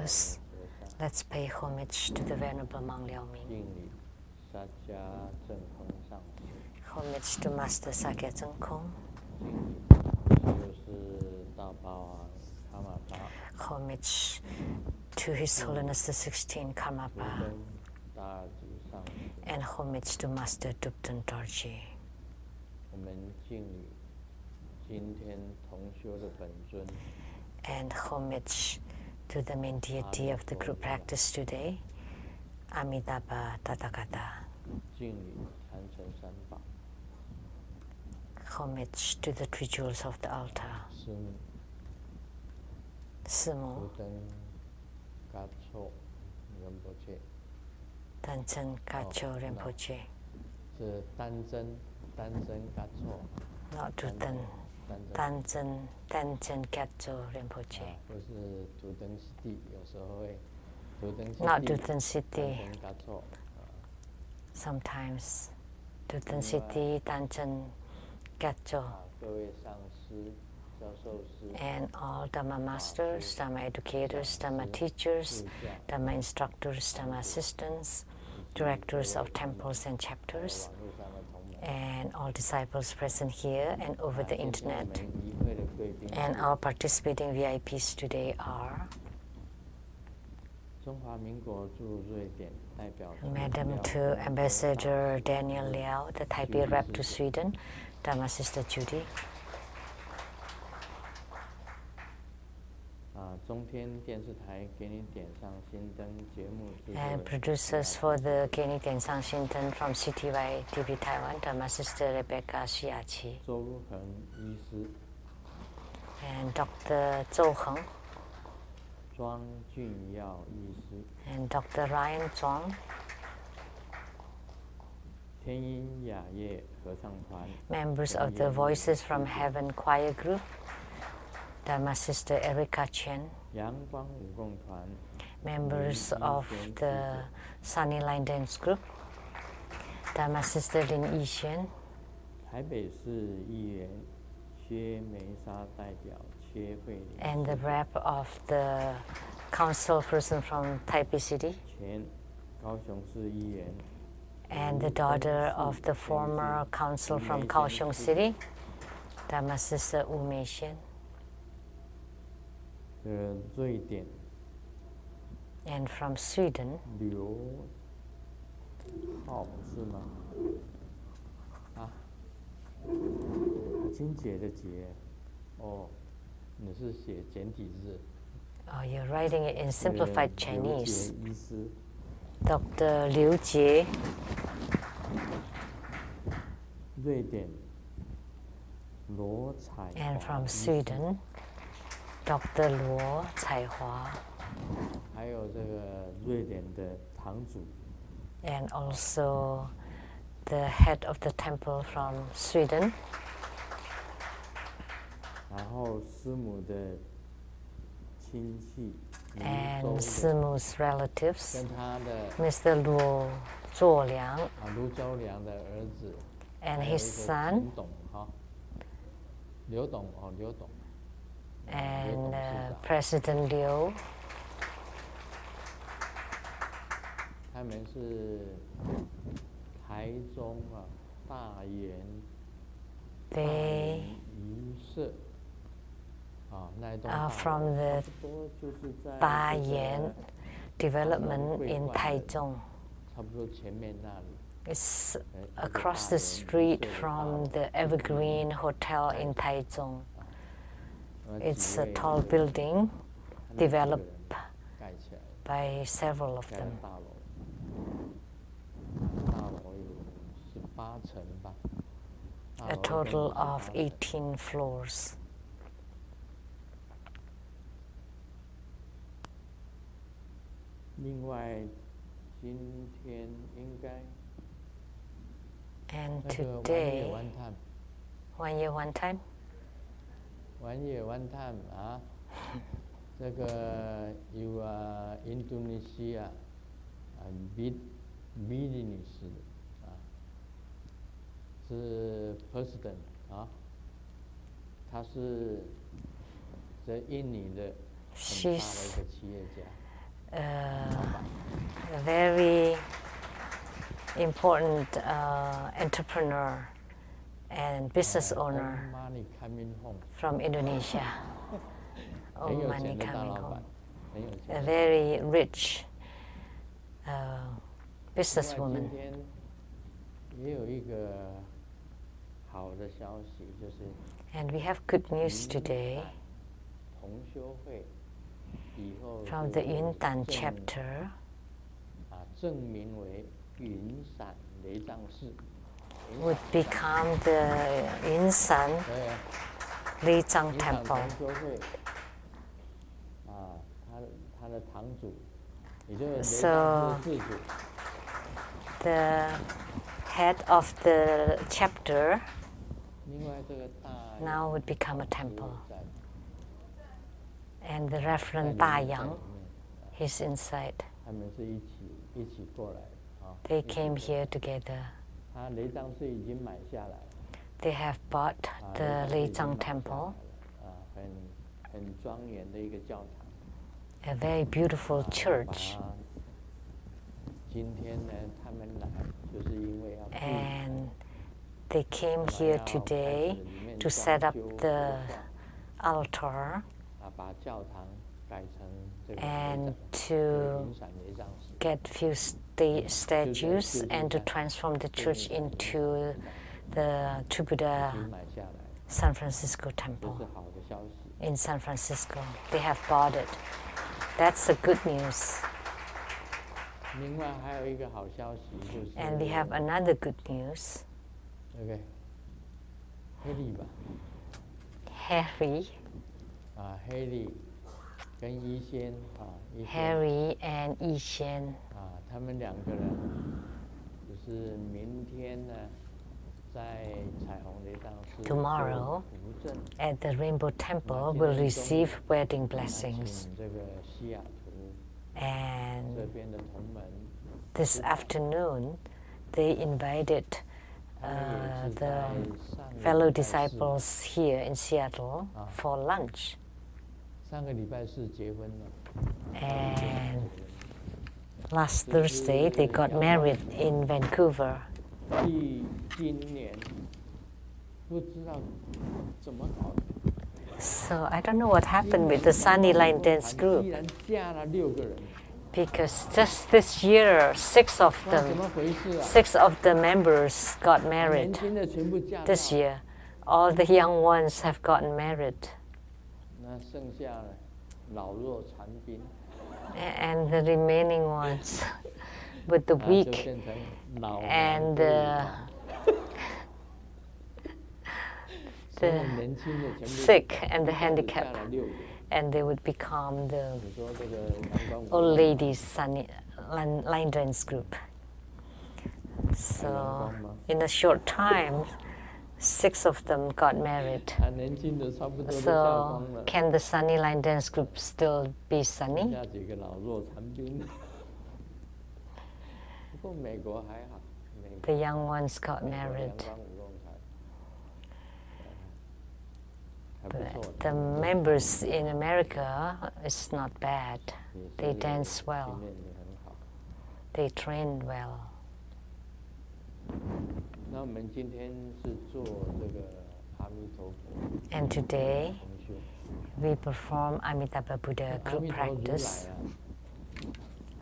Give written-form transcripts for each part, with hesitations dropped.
pose. Let's pay homage to the Venerable Monk Liao Ming. Homage to Master Sakya Zeng Kong. Homage to His Holiness the 16th Karmapa. And homage to Master Dubten Dorji. And homage to the main deity of the group practice today, Amitabha Tathagata. Homage to the three jewels of the altar. Simu, Danzen Gacho Rinpoche. Not Duten, Danzen Gacho Rinpoche. Not Duten City. Sometimes Duten City, Danzen Gacho. And all Dhamma masters, Dhamma educators, Dhamma teachers, Dhamma instructors, Dhamma assistants, directors of temples and chapters, and all disciples present here and over the internet. And our participating VIPs today are Madam to Ambassador Daniel Liao, the Taipei rep to Sweden, Dhamma Sister Judy. And producers for the Geni Diansang Shinten from CTY TV Taiwan, Dhamma Sister Rebecca Shiachi. And Dr. Zhou Heng. And Dr. Ryan Zhuang. Members of the Voices from Heaven Choir Group, Dhamma Sister Erica Chen. Members of the Sunny Line Dance Group, Dhamma Sister Lin Yixuan. And the rep of the council person from Taipei City. And the daughter of the former council from Kaohsiung City, Dhamma Sister Wu Meixian. And from Sweden, oh, you're writing it in simplified Chinese. Dr. Liu Jie. And from Sweden, Dr. Luo Caihua. And also the head of the temple from Sweden. And Simu's relatives, Mr. Luo Zhuoliang and his son, and President Liu. They are from the Bayan development in Taichung. It's across the street from the Evergreen Hotel in Taichung. It's a tall building developed by several of them. A total of 18 floors. And today, 1 year, 1 time? 1 year, 1 time 啊，这个有Indonesia business 啊，是 president 啊，他是在印尼的很大的一个企业家。a very important entrepreneur and business owner money coming home. from Indonesia. All 很有 money 钱的大 coming 老 home. 板，很有 A 钱。 very rich 另 businesswoman. 外今天也有一个好的消息，就是 And we have good news today 同修会以后 from 就 the Yuntan 正 chapter 正名为云伞雷藏寺。 would become the Yunsan 对， Lizang 云伞 Temple. 同修会他的堂主，也就是雷藏寺的寺主。 The head of the chapter 另外这个大 now would become a temple. 在 And the 在 Reverend 里 Da 面在 Yang 里面 is inside. 他们是一起过来的 They 一起 came 过 here together. 他雷藏寺已经买下来了。 They have bought 雷 the 藏寺 Lizang 已经买下来 temple, 了很庄严的一个教堂。 a very beautiful 把 church. 今天呢，他们来就是因为要布 And they came here today to set up the altar 把教堂改成这个 and 云 to 伞雷藏寺。 get few statues and to transform the church into the True Buddha 已经买下来， San Francisco 这 temple 是好的消息。 in San Francisco. They have bought it. That's the good news. 另外还有一个好消息就是 And we have another good news. 那个黑利吧， Harry, 黑利跟一仙一仙 Harry and Yi Xian 他们两个人就是明天呢，在彩虹雷藏寺 Tomorrow 扶正 at the Rainbow Temple will receive wedding 请 blessings. 这个西雅图这 And 边的同门， this afternoon, they invited 他们也是 the 在上个 fellow 礼拜四 disciples here in Seattle for lunch. 上个礼拜四结婚了。 And last Thursday, they got married in Vancouver. 今年不知道怎么搞的。 So I don't know what happened with the Sunny Line Dance 既 group 然嫁了6个人， because just this year, 6 of 那怎 them, 么回事啊？ 6 of the members got 年 married 轻的全部嫁 this 到， year. All the young ones have gotten married. 那剩下了老弱残兵， And the remaining ones with the 就 weak 变成老 and 男 所有 the 年轻的全部 sick and the 一下子嫁 handicapped, 了6个。 and they would become the 你说这个阳光 old ladies line dance group. So in a short time, 6 of them got married. 年轻的差不多都下 So 光了， can the Sunny Line Dance group still be 剩 sunny? 下几个老弱残兵。不过美国还好，美国 The young ones got 美国 married. 阳光舞动才还不 But 错。 the members in America is not bad. 也 They 是 dance well. 训练得很好。 They trained well. 那我们今天是做这个阿弥陀佛 And today 同修。 we perform Amitabha Buddha 阿 group 弥陀如来 practice.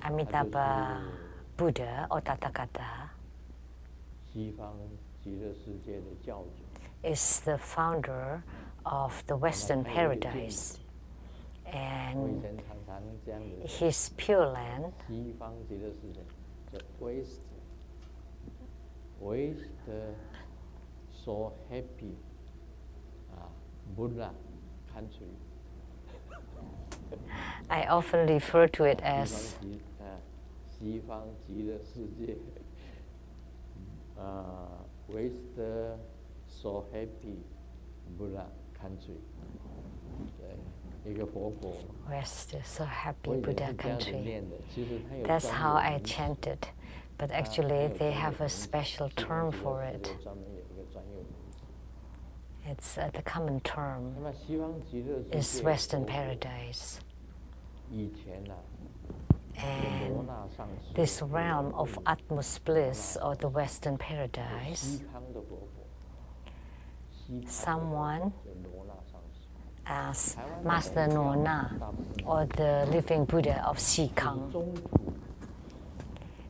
啊， Amitabha Buddha or Tathagata 西方极乐世界的教主。 is the founder of the Western paradise. 我以 And 前常常这样子， his Pure Land 西方极乐世界叫 West so happy Buddha country。 I often refer to it 西 as 方西方极乐世界West so happy Buddha country。 对，一个活佛。 West is so 我 happy 以前 Buddha 是这样子 country. 念的，其实它有 That's 专 how 有 I 名词 chanted. But actually, they have a special term for it. 专门有一个专有名词。 It's the common term 那么西方极乐世 is 界 Western paradise. 以前 And this realm of utmost bliss or the Western paradise, someone as Master Nona or the living Buddha of Xikang.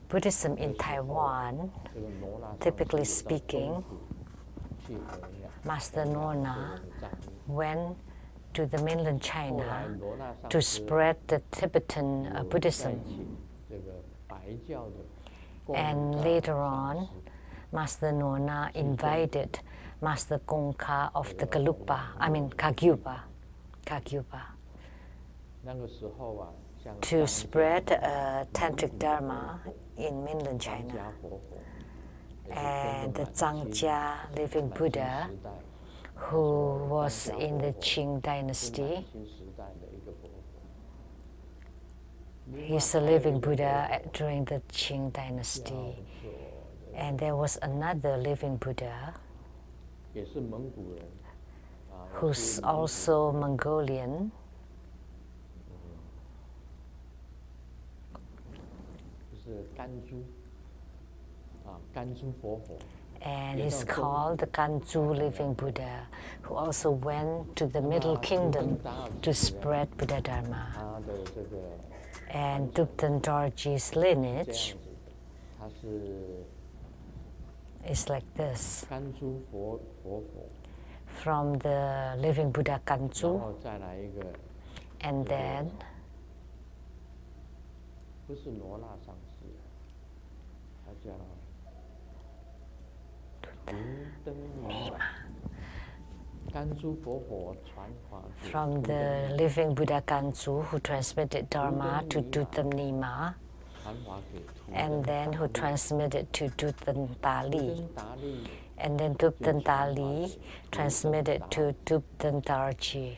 Buddhism in Taiwan, typically speaking, Master Nona went to the mainland China to spread the Tibetan Buddhism. And later on, Master Nona invited Master Gongka of the Kagyupa, to spread Tantric Dharma in mainland China. And the Zhangjia living Buddha, who was in the Qing dynasty, he's a living Buddha during the Qing dynasty. And there was another living Buddha who's also Mongolian, and he's called the Ganzhou living Buddha, who also went to the Middle Kingdom to spread Buddha Dharma. And Dubten Dorji's lineage is like this. From the living Buddha Ganzhou, and then from the living Buddha Ganzhou, who transmitted Dharma to Duttam Nima, and then who transmitted to Duttam Dali, and then Duttam Dali transmitted to Dubten Dorji,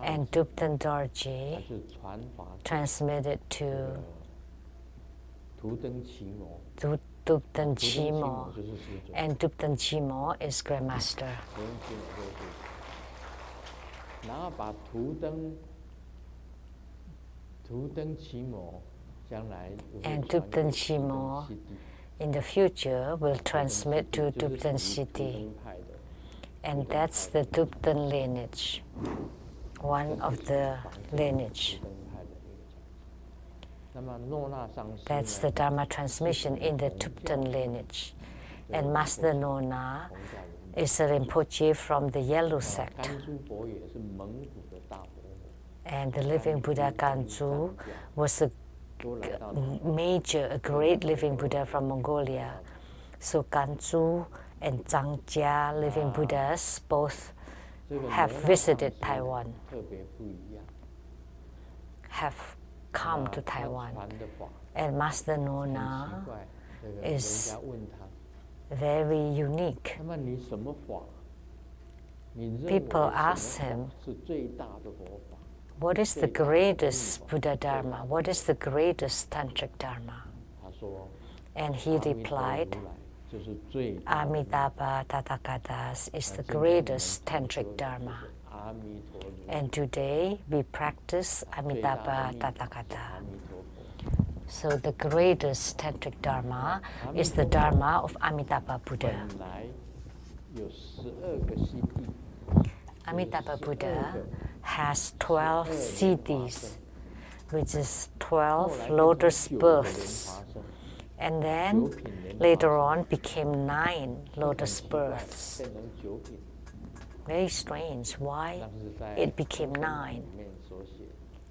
and Dubten Dorji transmitted to Dubten Chimo, and Dubten Chimo is Grandmaster. And Dubten Chimo in the future will transmit to Dubten Siddhi, and that's the Dubten lineage, one of the lineage. That's the Dharma transmission in the Dubten lineage. And Master Nona is a Rinpoche from the Yellow sect. And the living Buddha Ganzhou was a great living Buddha from Mongolia. So Ganzhou and Zhangjia living Buddhas both have visited Taiwan, have come to Taiwan. And Master Nona is very unique. People ask him, what is the greatest Buddha Dharma? What is the greatest Tantric Dharma? And he replied, Amitabha Tathagatas is the greatest Tantric Dharma. And today we practice Amitabha Tathagata. So the greatest Tantric Dharma is the Dharma of Amitabha Buddha. Amitabha Buddha has 12 siddhis, which is 12 lotus births. And then later on became 9 lotus births. Very strange why it became 9.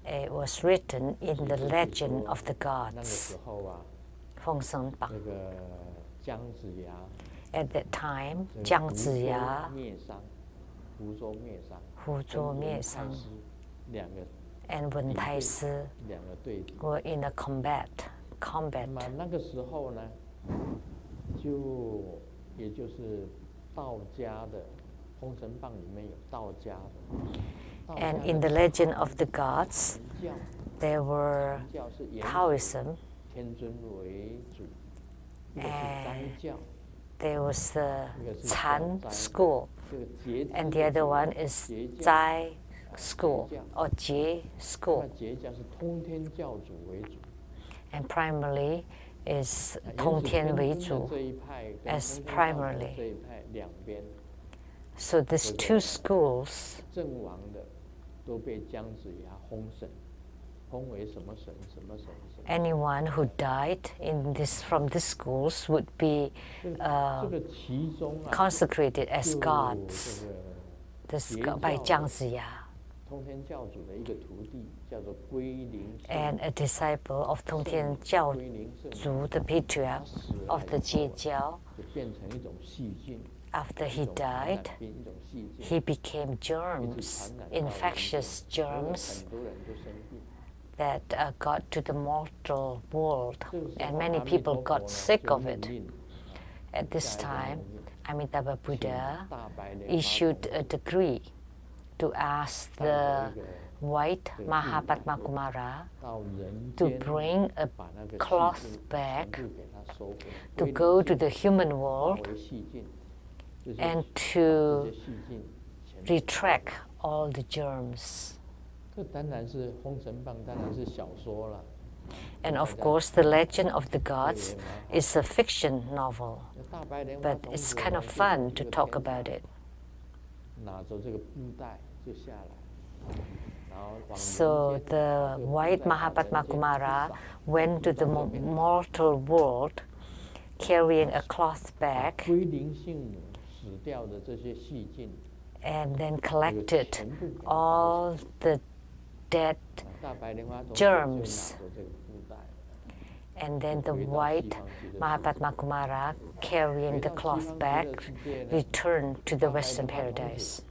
It was written in the legend of the gods. At that time, Jiang Ziya, Hu Zhuo Miesang, and Wen Tai Si were in a combat. And in the legend of the gods, there were Taoism, and there was the Chan school, and the other one is Zai school or Jie school. And primarily is 通天为主 as primarily. So these two schools, anyone who died in from these schools would be consecrated as gods by 姜子牙. And a disciple of 通天教主, the patriarch of the Jie, after he died, he became germs, infectious germs that got to the mortal world, and many people got sick of it. At this time, Amitabha Buddha issued a decree to ask the white Mahapadmakumara to bring a cloth bag to go to the human world and to retract all the germs. And of course, the Legend of the Gods is a fiction novel, but it's kind of fun to talk about it. So the white Mahapadmakumara went to the mortal world carrying a cloth bag and then collected all the dead germs. And then the white Mahapadmakumara carrying the cloth bag returned to the Western paradise.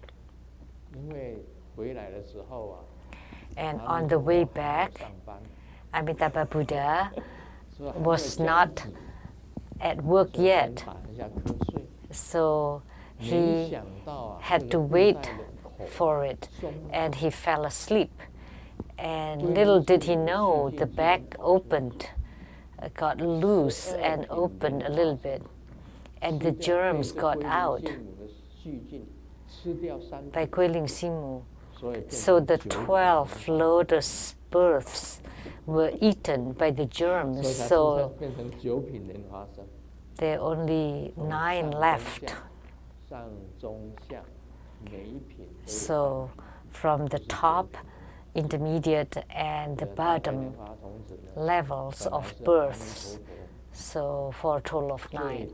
And on the way back, Amitabha Buddha was not at work yet, so he had to wait for it, and he fell asleep. And little did he know, the bag opened, got loose and opened a little bit, and the germs got out by Guiling Simu. So the 12 lotus births were eaten by the germs, so there are only 9 left. So from the top, intermediate, and the bottom levels of births, so for a total of 9.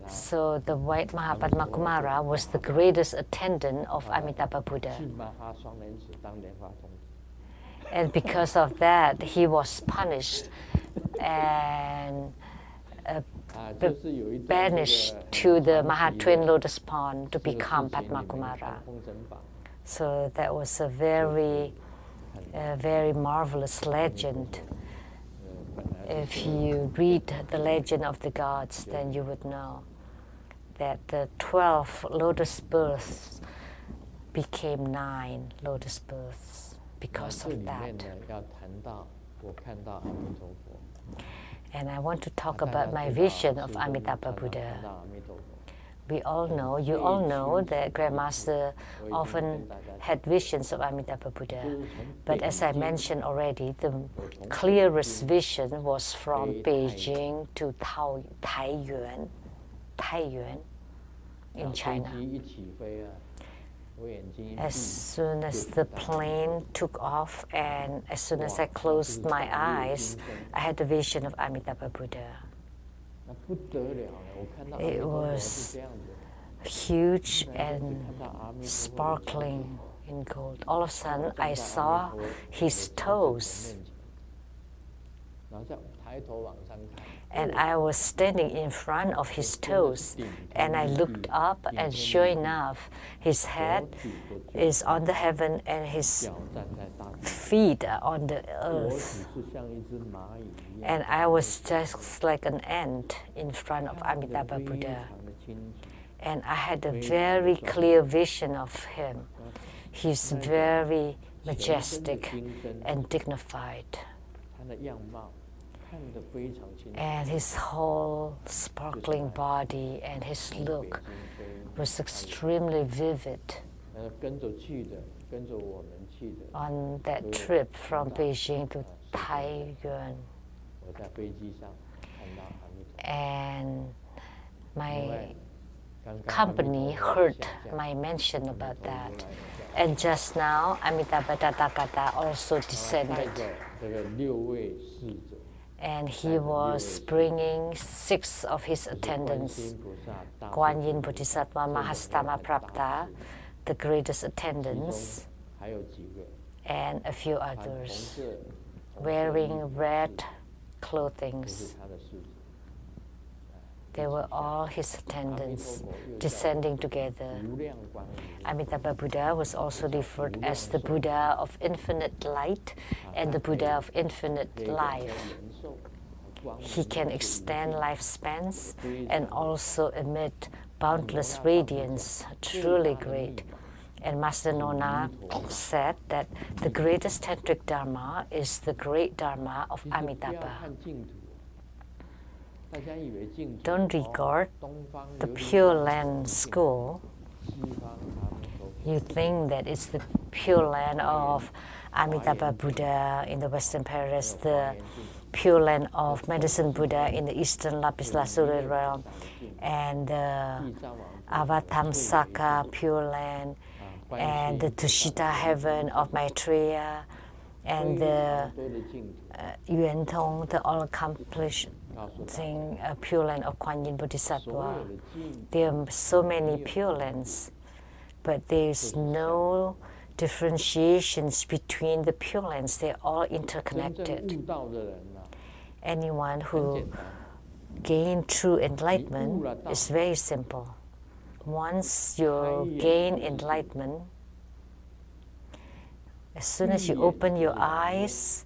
So the white Mahapadmakumara was the greatest attendant of Amitabha Buddha. And because of that, he was punished and banished to the Mahatwin Lotus Pond to become Padmakumara. So that was a very marvelous legend. If you read the Legend of the Gods, then you would know that the 12 lotus births became 9 lotus births because of that. And I want to talk about my vision of Amitabha Buddha. We all know, you all know that Grandmaster often had visions of Amitabha Buddha. But as I mentioned already, the clearest vision was from Beijing to Taiyuan in China. As soon as the plane took off and as soon as I closed my eyes, I had the vision of Amitabha Buddha. It was huge and sparkling in gold. All of a sudden, I saw his toes. And I was standing in front of his toes, and I looked up, and sure enough, his head is on the heaven and his feet are on the earth. And I was just like an ant in front of Amitabha Buddha. And I had a very clear vision of him. He's very majestic and dignified. and his whole sparkling body and his look was extremely vivid. On that trip from Beijing to Taiyuan, and my company heard my mention about that. And just now, Amitabha Tathagata also descended. And he was bringing 6 of his attendants, Guan Yin Bodhisattva Mahastama Prapta, the greatest attendants, and a few others, wearing red clothing. They were all his attendants descending together. Amitabha Buddha was also referred as the Buddha of infinite light and the Buddha of infinite life. He can extend lifespans and also emit boundless radiance, truly great. And Master Nona said that the greatest tantric dharma is the great dharma of Amitabha. Don't regard the Pure Land school. You think that it's the Pure Land of Amitabha Buddha in the Western Paradise, the Pure Land of Medicine Buddha in the Eastern Lapis Lazuli realm, and the Avatamsaka Pure Land, and the Tushita Heaven of Maitreya, and the Yuan Tong, the all-accomplished Pure Land of Kuan Yin Bodhisattva. There are so many Pure Lands, but there's no differentiations between the Pure Lands. They're all interconnected. Anyone who gains true enlightenment is very simple. Once you gain enlightenment, as soon as you open your eyes,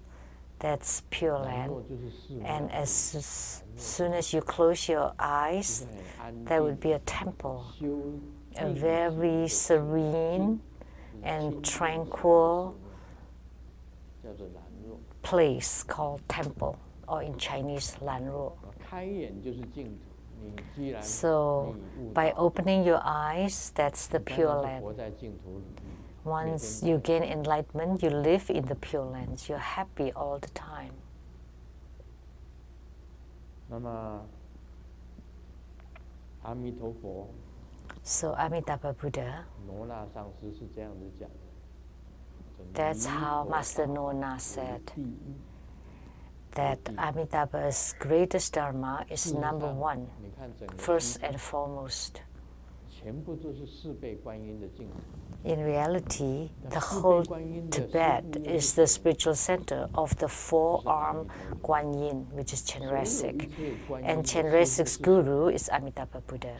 that's Pure Land. And as soon as you close your eyes, there would be a temple, a very serene and tranquil place called temple, or in Chinese, Lanruo. So, by opening your eyes, that's the Pure Land. Once you gain enlightenment, you live in the Pure Lands. You're happy all the time. So Amitabha Buddha, that's how Master Nona said, that Amitabha's greatest dharma is number 1, first and foremost. In reality, the whole Tibet is the spiritual center of the 4-armed Guan Yin, which is Chenrezig. And Chenrezig's guru is Amitabha Buddha.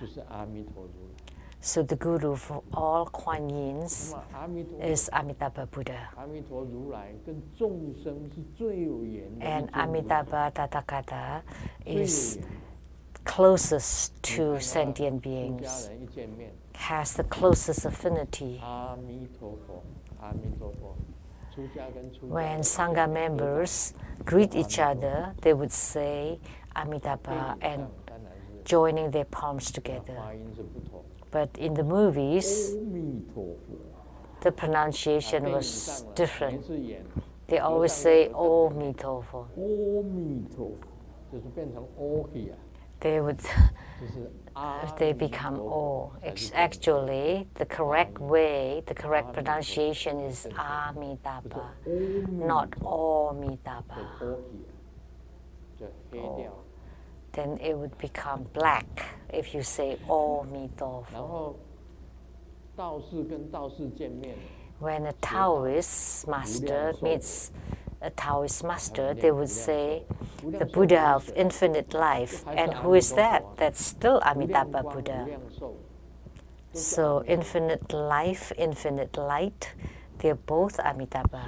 So the guru for all Kuan Yins is Amitabha Buddha. And Amitabha Tathagata is closest to sentient beings, has the closest affinity. When Sangha members greet each other, they would say Amitabha and joining their palms together. But in the movies, the pronunciation was different. They always say "Oh Mi Tofo." They become "Oh." Actually, the correct way, the correct pronunciation is Amitabha, not Amitabha. Oh. Then it would become black if you say Amitabha. When a Taoist master meets a Taoist master, they would say, the Buddha of infinite life. And who is that? That's still Amitabha Buddha. So infinite life, infinite light, they're both Amitabha.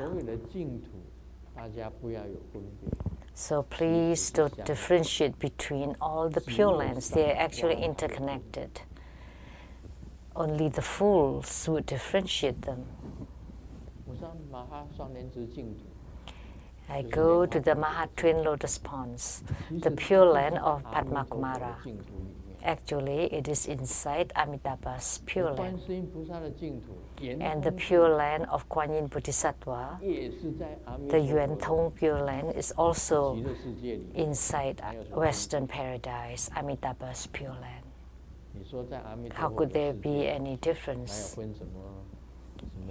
So please don't differentiate between all the Pure Lands. They are actually interconnected. Only the fools would differentiate them. I go to the Maha Twin Lotus Ponds, the Pure Land of Padma Kumara. Actually, it is inside Amitabha's Pure Land. And the Pure Land of Kuan Yin Bodhisattva, the Yuan Thong Pure Land, is also inside Western Paradise, Amitabha's Pure Land. How could there be any difference?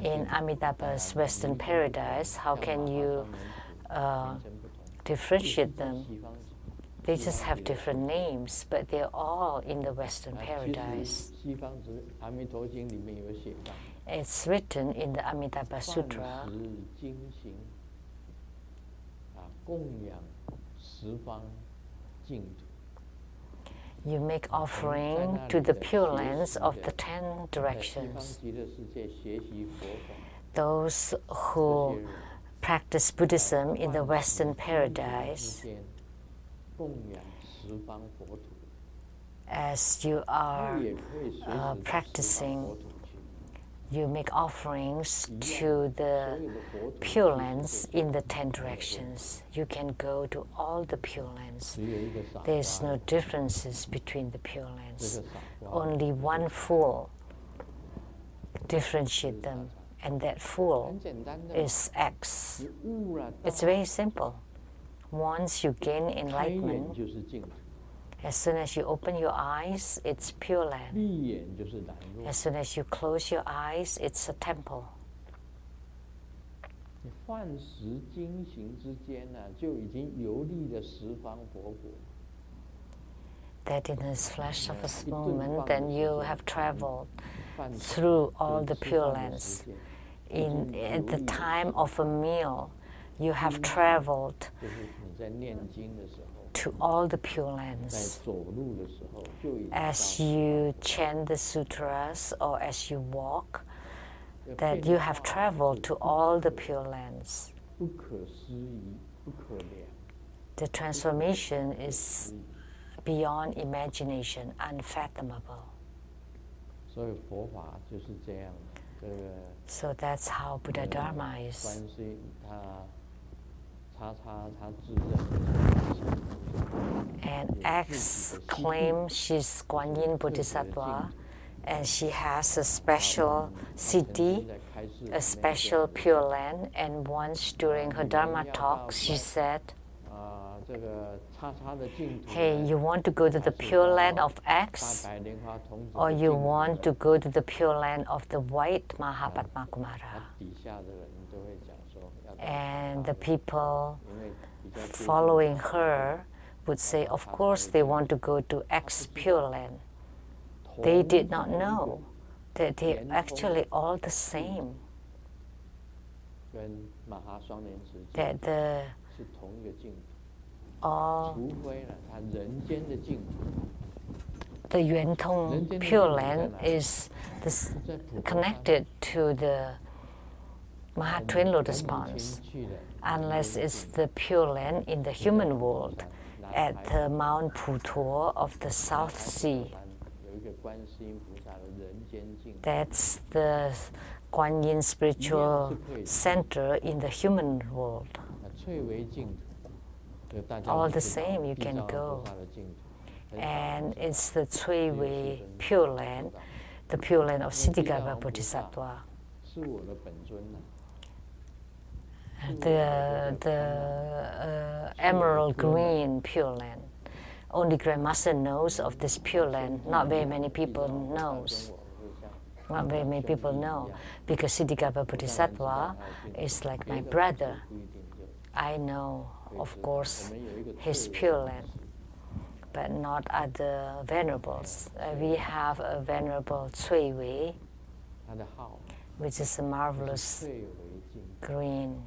In Amitabha's Western Paradise, how can you differentiate them? They just have different names, but they're all in the Western Paradise. It's written in the Amitabha Sutra. You make offering to the Pure Lands of the 10 directions. Those who practice Buddhism in the Western Paradise, as you are practicing, you make offerings to the Pure Lands in the 10 directions. You can go to all the Pure Lands. There's no differences between the Pure Lands. Only one fool differentiates them, and that fool is X. It's very simple. Once you gain enlightenment, as soon as you open your eyes, it's Pure Land. As soon as you close your eyes, it's a temple. That in a flash of a moment, then you have traveled through all the Pure Lands. At the time of a meal, you have traveled to all the Pure Lands. As you chant the sutras or as you walk, that you have traveled to all the Pure Lands. The transformation is beyond imagination, unfathomable. So that's how Buddha Dharma is. And X claims she's Kuan Yin Bodhisattva, and she has a special city, a special Pure Land. And once during her Dharma talk, she said, hey, you want to go to the Pure Land of X, or you want to go to the Pure Land of the white Mahapadma Kumara? And the people following her would say, of course they want to go to X Pure Land. They did not know that they're actually all the same. That the Yuan Thong Pure Land is connected to the Maha Twin Lotus Ponds, unless it's the Pure Land in the human world at the Mount Putor of the South Sea. That's the Kuan Yin spiritual center in the human world. All the same, you can go. And it's the Cui Wei Pure Land, the Pure Land of Siddhigarbha Bodhisattva. The emerald green Pure Land. Only Grandmaster knows of this Pure Land. Not very many people knows. Not very many people know, because Siddhigarbha Bodhisattva is like my brother. I know, of course, his Pure Land, but not other venerables. We have a venerable Cui Wei, which is a marvelous green.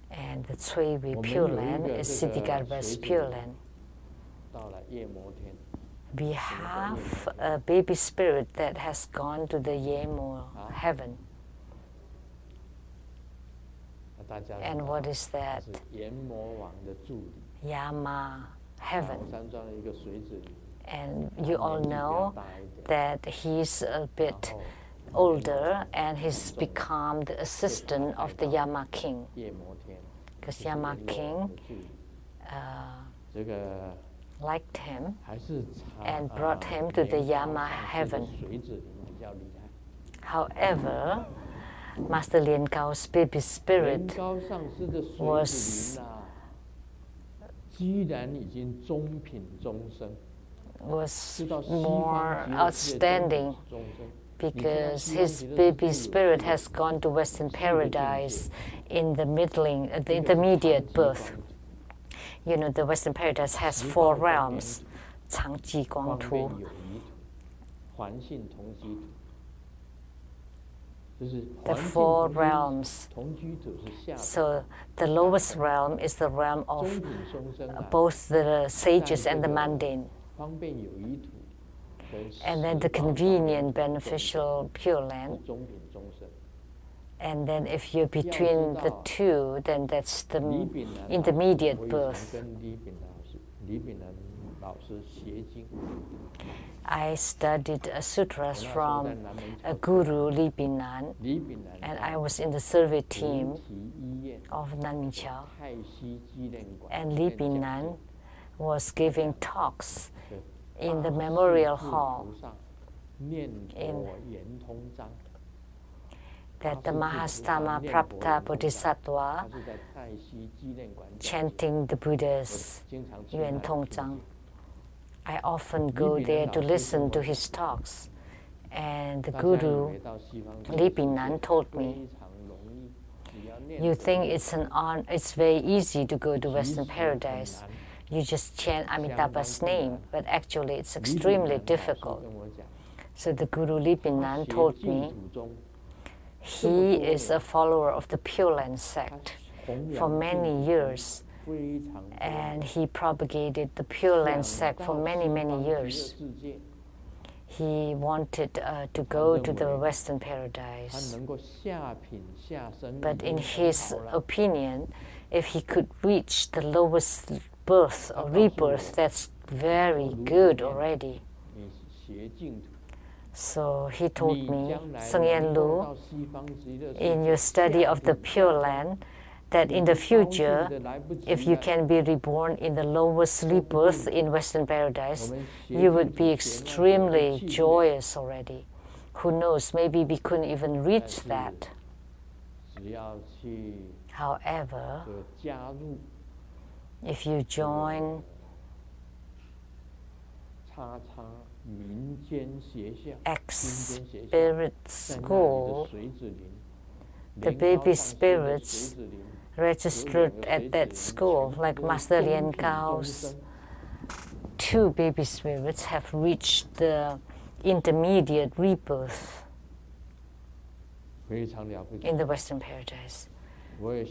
And the Cui Wei Pure Land is Siddhigarbha's Pure Land. We have a baby spirit that has gone to the Yemo heaven. And what is that? Yama heaven. And you all know that he's a bit older, and he's become the assistant of the Yama king. Because Yama king liked him and brought him to the Yama heaven. However, Master Lien Gao's baby spirit was more outstanding because his baby spirit has gone to Western paradise in the the intermediate birth. You know, the Western paradise has 4 realms, 长寂光图. The 4 realms. So the lowest realm is the realm of both the sages and the mundane. And then the convenient, beneficial Pure Land. And then if you're between the 2, then that's the intermediate birth. I studied sutras from Guru Li Binan, and I was in the survey team of Nanming Chao. And Li Binan was giving talks in the memorial hall that the Mahastama Prapta Bodhisattva chanting the Buddha's Yuan Tong Zhang. I often go there to listen to his talks, and the Guru Li Binan told me, "You think it's very easy to go to Western paradise. You just chant Amitabha's name, but actually it's extremely difficult." So the Guru Li Binan told me he is a follower of the Pure Land sect for many years, and he propagated the Pure Land sect for many, many years. He wanted to go to the Western paradise. But in his opinion, if he could reach the lowest birth or rebirth, that's very good already. So he told me, Seng Yen Lu, in your study of the Pure Land, that in the future, if you can be reborn in the lowest rebirth in Western paradise, you would be extremely joyous already. Who knows, maybe we couldn't even reach that. However, if you join X-Spirit School, the baby spirits registered at that school, like Master Lien Gao's 2 baby spirits have reached the intermediate rebirth in the Western paradise.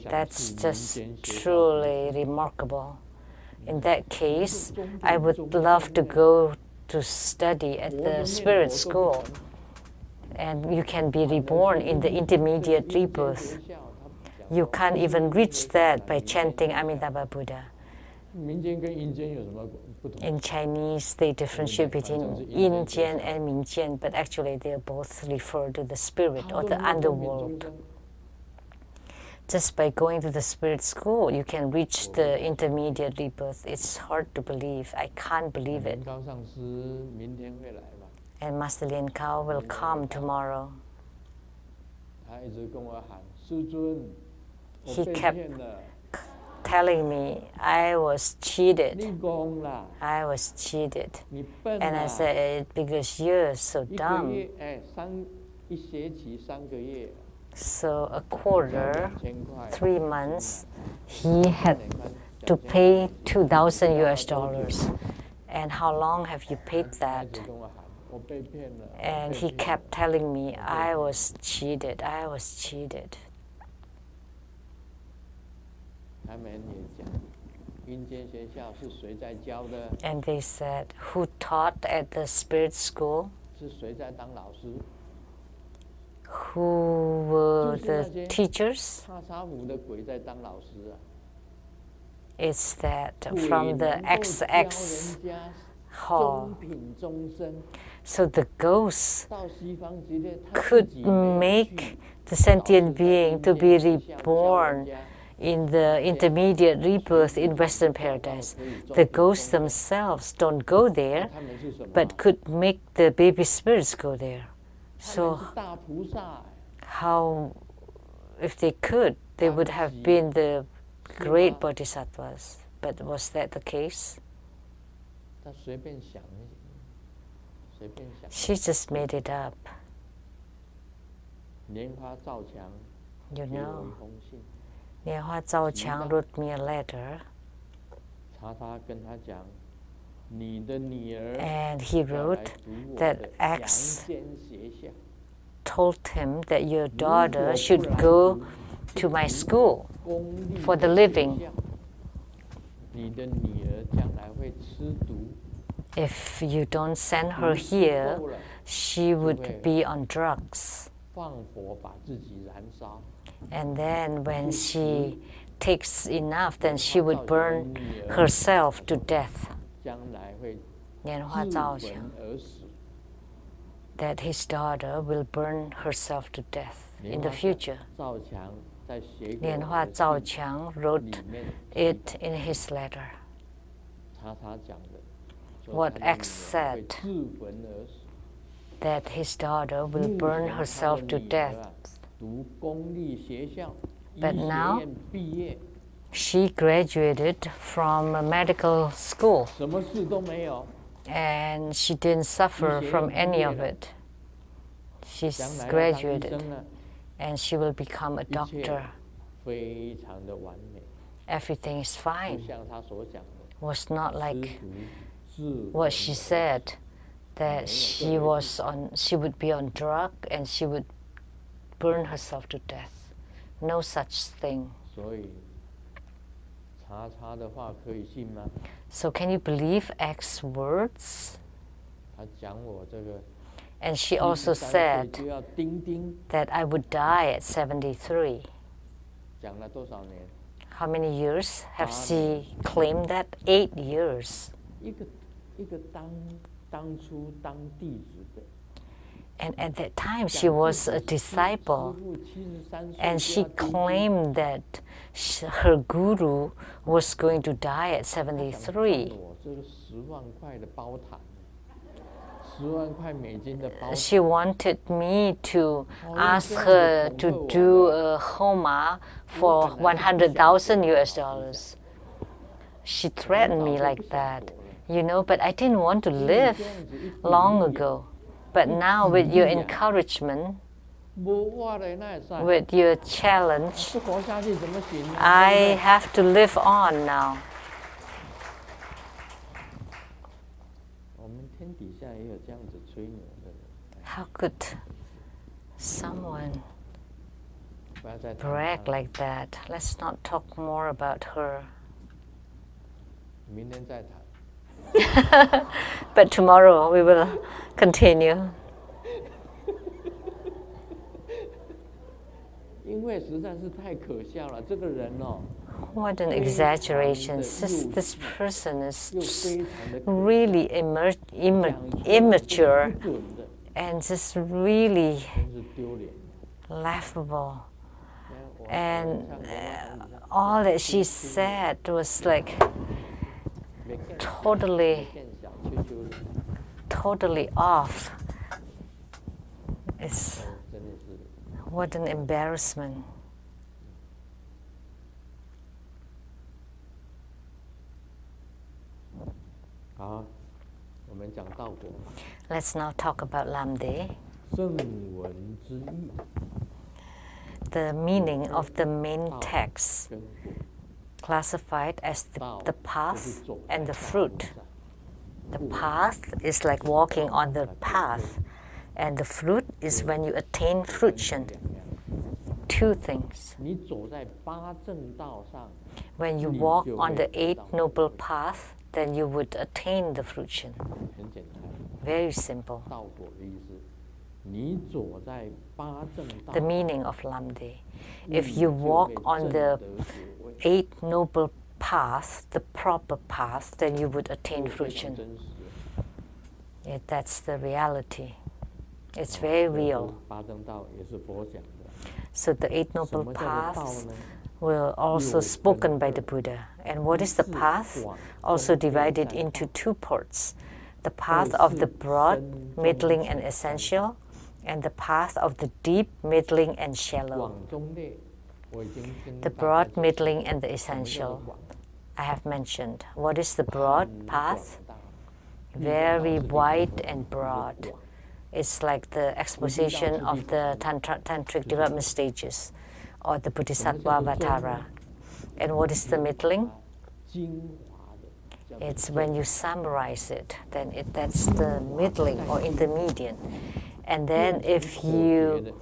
That's just truly remarkable. In that case, I would love to go to study at the spirit school, and you can be reborn in the intermediate rebirth. You can't even reach that by chanting Amitabha Buddha. In Chinese, they differentiate between Yin Jian and Ming Jian, but actually they both refer to the spirit or the underworld. Just by going to the spirit school, you can reach the intermediate rebirth. It's hard to believe. I can't believe it. And Master Lien Gao will come tomorrow. He kept telling me I was cheated. I was cheated. And I said, because you're so dumb. So a quarter, 3 months, he had to pay $2,000 US. And how long have you paid that? And he kept telling me I was cheated, I was cheated. And they said, who taught at the spirit school? Who were the teachers? It's that from the XX hall. 中品终生。 So the ghosts 到西方极乐，他自 could 己没有去 make the sentient being to be reborn in the intermediate rebirth in Western paradise. The ghosts themselves don't go there, 他们是什么？ but could make the baby spirits go there. 他们 So 是大菩萨， how, if they could, they would have been the great bodhisattvas. But was that the case? 他随便想一想，随便想。 She just made it up. 莲花照墙 You 给我 know, 一封信， Niehua Zhao Qiang wrote me a letter, 查他跟他讲，你的女儿 and he 要来 wrote 读我 that 的 X 阳间学校。 told him that your daughter should go to my school 公立 for the 的 living. 学校你的女儿将来会吃毒， If you don't send her 毒吃 here, 够了， she would be on drugs. 放火把自己燃烧。 And then when she takes enough, then she would burn herself to death. 将来会 Niehua 自 Zhao 焚 Qiang, 而死。 that his daughter will burn herself to death in the future. 赵强在写给我 Niehua 的 Zhao 信 Qiang wrote 里面 it in his letter. 查讲的，说 What 他的女儿 X 会 said 自焚而死。 that his daughter will 目 burn 前他的 herself to 女儿 death. 啊读公立学校，医 But 学 now- 院毕业， She graduated from a medical school 什么事都没有， and she didn't suffer from any of it. 将 She's 来要当医 graduated 生了， and she will become a 一切 doctor. 非常的完美， Everything is 不 fine. 像他所讲的， Was not 吃 like 毒自 what 焚 she 而 said 死 that she would be on drug and she would burn herself to death. No such thing. 所以查的话可以信吗？ So can you believe X words? 他讲我这个 And she also 73岁 said 就要钉钉， that I would die at 73. 讲了多少年？ How many years have she claimed that? 8 years. 一个当初当弟子的， And at that time, she was a disciple. 师父73岁 And 就 she 要钉钉 claimed that her guru was going to die at 73. 我这个10万块的包坛，10万块美金的包坛， She wanted me to ask her to do a homa for 100,000 US dollars. She threatened me like that, you know, but I didn't want to live long ago. But now, with your encouragement, 无话的那也算， with your challenge, 不活下去怎么行呢？ I have to live on now. 我们天底下也有这样子吹牛的人， How could someone 不要再谈 brag 他了 like that? Let's not talk more about her. 明天再谈。 But tomorrow we will continue. 因为实在是太可笑了，这个人哦， What an exaggeration. This person is 又 just 非常的可 really 讲出 immature 不准的， and just really 真是丢脸。 laughable. 我 And 像我 all that she said was like 没见 totally, 见小羞羞的， totally off. It's 真的是。 what an embarrassment. 好，我们讲道果， Let's now talk about Lamdre. 正文之意， The meaning of the main 道 text 跟果。 classified as 道 the 就是 path 走 and 在 the 道 fruit. 路上 The path is like walking on the path, and the fruit is when you attain fruition. 两样 Two things. 你走在八正道上， When you 你 walk 就 on 会 the 得 Eight 到 Noble Path, then you would attain the fruition. 很简单。 Very simple. 道果的意思，你走在八正道 The 上， meaning of Lamdre. 你 If you 就 walk 会 on 证 the 得学位， Eight Noble Path, the proper path, then you would attain 就非常 fruition. 真实。That's the reality. It's very real. So the Eight Noble Paths were also spoken by the Buddha. And what is the path? Also divided into two parts. The path of the broad, middling, and essential, and the path of the deep, middling, and shallow. The broad, middling, and the essential, I have mentioned. What is the broad path? Very wide and broad. It's like the exposition of the tantric development stages, or the Bodhisattva Vatara. And what is the middling? It's when you summarize it, then that's the middling or intermediate. And then if you,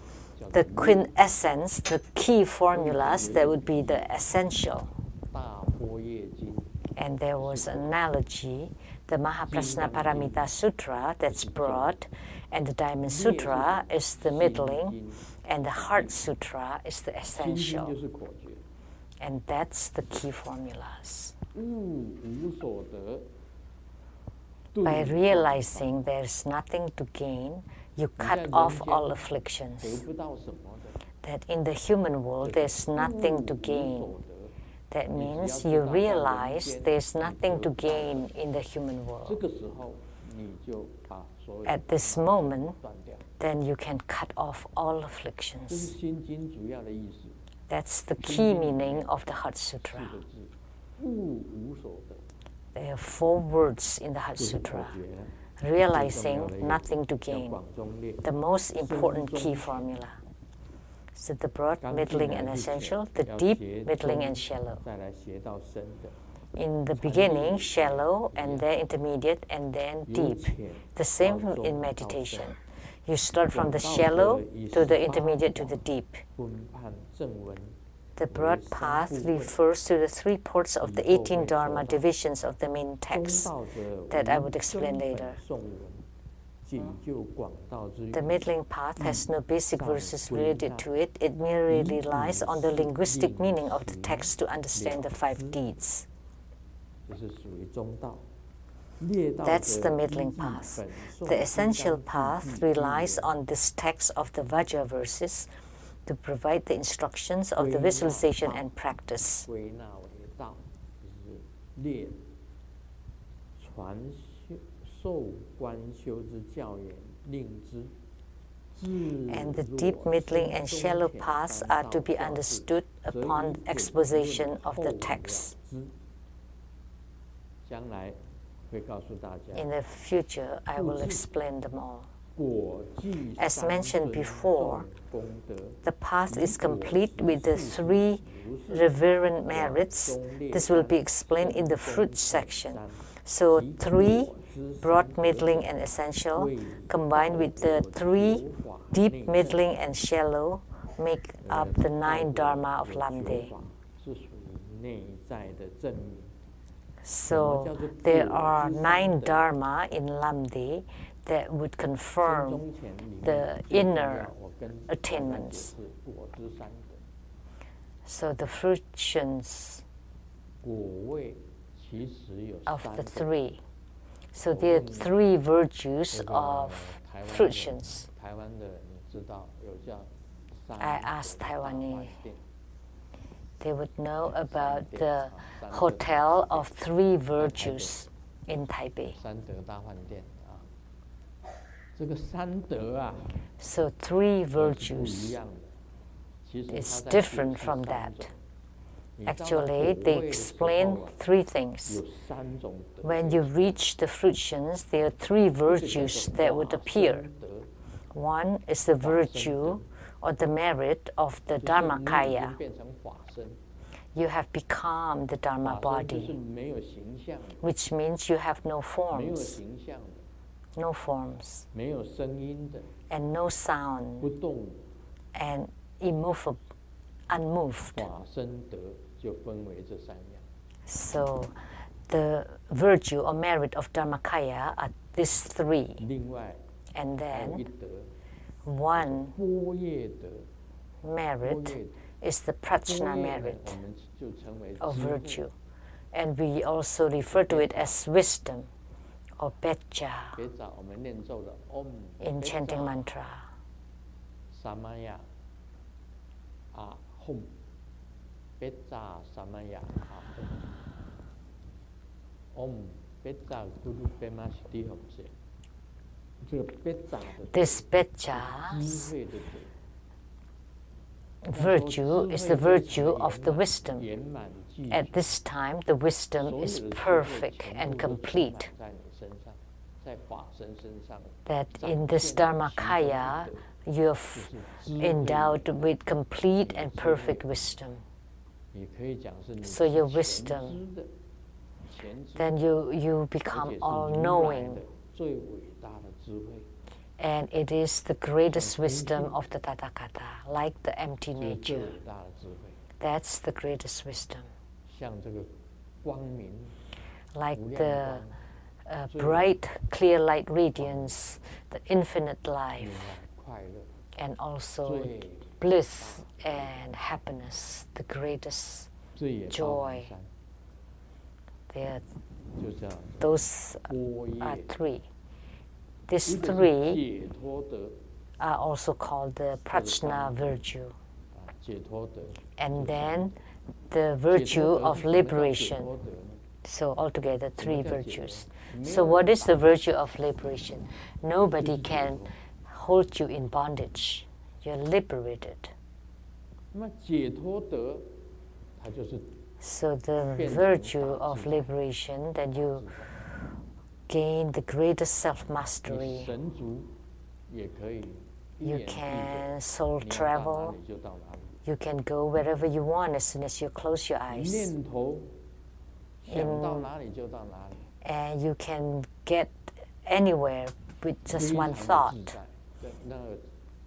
the quintessence, the key formulas, that would be the essential. And there was an analogy, the Mahaprasna Paramita Sutra, that's broad, and the Diamond Sutra is the middling, and the Heart Sutra is the essential. And that's the key formulas. By realizing there's nothing to gain, you cut off all afflictions. That in the human world there's nothing to gain. That means you realize there's nothing to gain in the human world. At this moment, then you can cut off all afflictions. That's the key meaning of the Heart Sutra. There are 4 words in the Heart Sutra. Realizing nothing to gain, the most important key formula. So the broad, middling, and essential, the deep, middling, and shallow. In the beginning, shallow, and then intermediate, and then deep. The same in meditation. You start from the shallow to the intermediate to the deep. The broad path refers to the 3 parts of the 18 Dharma divisions of the main text that I would explain later. The middling path has no basic verses related to it. It merely relies on the linguistic meaning of the text to understand the 5 deeds. That's the middling path. The essential path relies on this text of the Vajra verses to provide the instructions of the visualization and practice. And the deep, middling, and shallow paths are to be understood upon exposition of the text. In the future, I will explain them all. As mentioned before, the path is complete with the 3 reverent merits. This will be explained in the fruit section. So 3, broad, middling, and essential, combined with the 3, deep, middling, and shallow, make up the 9 Dharma of Lamdre. So there are 9 Dharma in Lamdre that would confirm the inner attainments. So the fruitions of the 3. So there are 3 virtues of fruitions. I asked Taiwanese. They would know about the hotel of 3 virtues in Taipei. So 3 virtues is different from that. Actually, they explain 3 things. When you reach the fruitions, there are 3 virtues that would appear. One is the virtue or the merit of the Dharmakaya. You have become the Dharma body, which means you have no forms. No forms. And no sound. And immovable, unmoved. So the virtue or merit of Dharmakaya are these 3. And then one merit is the prajna merit of virtue. And we also refer to it as wisdom or Betja in chanting mantra. Samaya Ahum. Betja Samaya Ahum. Om Betja Guru Pema Siddhi Hom Se. This Betja's virtue is the virtue of the wisdom. At this time, the wisdom is perfect and complete. That in this Dharmakaya, you're endowed with complete and perfect wisdom. So your wisdom, then you become all-knowing. And it is the greatest wisdom of the Tathagata, like the empty nature. That's the greatest wisdom. Like the bright, clear light radiance, the infinite life, and also bliss and happiness, the greatest joy. Those are three. These three are also called the prajna virtue. And then the virtue of liberation. So altogether, three virtues. So what is the virtue of liberation? Nobody can hold you in bondage. You're liberated. So the virtue of liberation, that you gain the greatest self-mastery. You can soul travel. You can go wherever you want as soon as you close your eyes. And you can get anywhere with just one thought.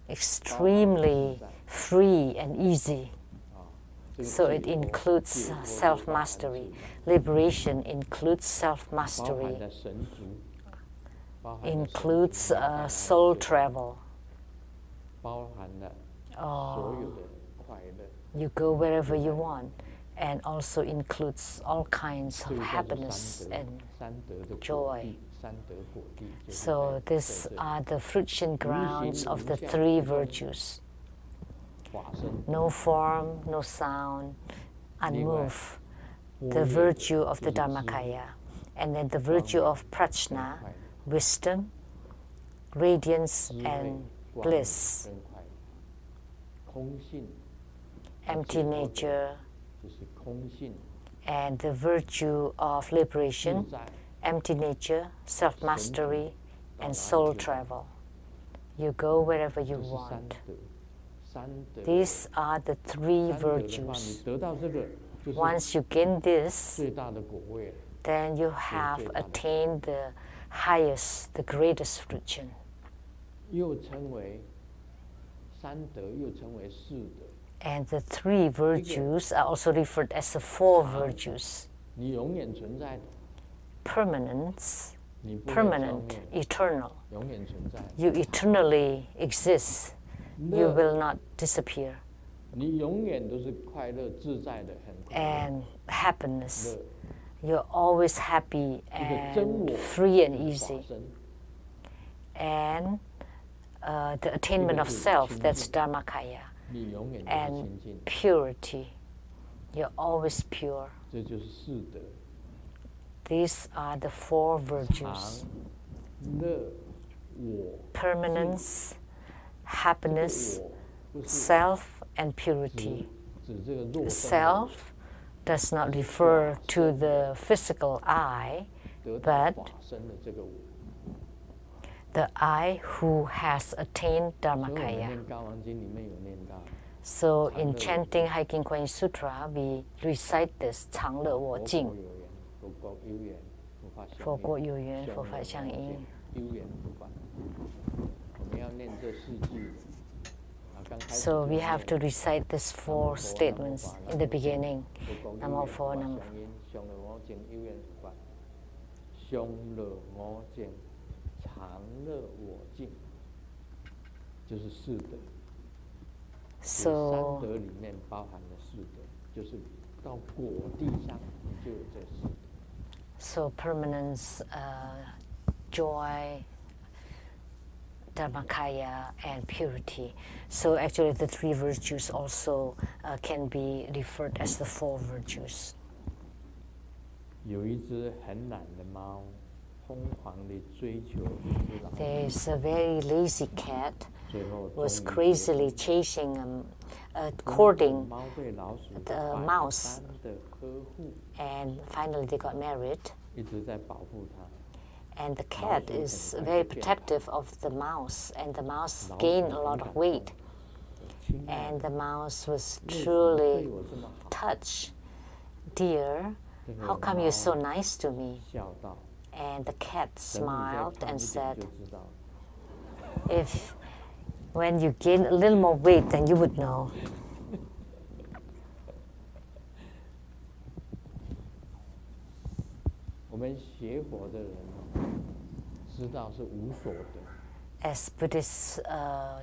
Extremely free and easy. So it includes self-mastery. Liberation includes self-mastery. Includes soul travel. You go wherever you want. And also includes all kinds of happiness and joy. So these are the fruition grounds of the three virtues. No form, no sound, unmoved. The virtue of the Dharmakaya. And then the virtue of prajna, wisdom, radiance, and bliss. Empty nature. And the virtue of liberation, empty nature, self-mastery, and soul travel. You go wherever you want. These are the three virtues. Once you gain this, then you have attained the highest, the greatest fruition. And the three virtues are also referred as the four virtues. Permanence, permanent, eternal. You eternally exist. You will not disappear. And happiness. You're always happy and free and easy. And the attainment of self, that's Dharmakaya. And purity. You're always pure. These are the four virtues. Permanence, happiness, self, and purity. Self does not refer to the physical I, but the I who has attained Dharmakaya. So in chanting Hiking Kuan Yin Sutra, we recite this 常乐我净. 佛国有缘，佛法相应。 So we have to recite these four statements in the beginning. Namo Pho Namo. So So permanence, joy, Dharmakaya, and purity. So actually the 3 virtues also can be referred as the 4 virtues. 有一只很懒的猫，疯狂地追求一只老鼠。 There's a very lazy cat 最后 was 终于 crazily chasing, courting 猫对老鼠 the 百 mouse, 般的呵护， and finally they got married. 一直在保护它。 And the cat is very protective of the mouse, and the mouse gained a lot of weight. And the mouse was truly touched. Dear, how come you're so nice to me? 笑道 And the cat 等你再 smiled 胖 and 一点 said, 就知道了。 if when you gain a little more weight, then you would know. 我们学佛的人知道是无所得， As Buddhist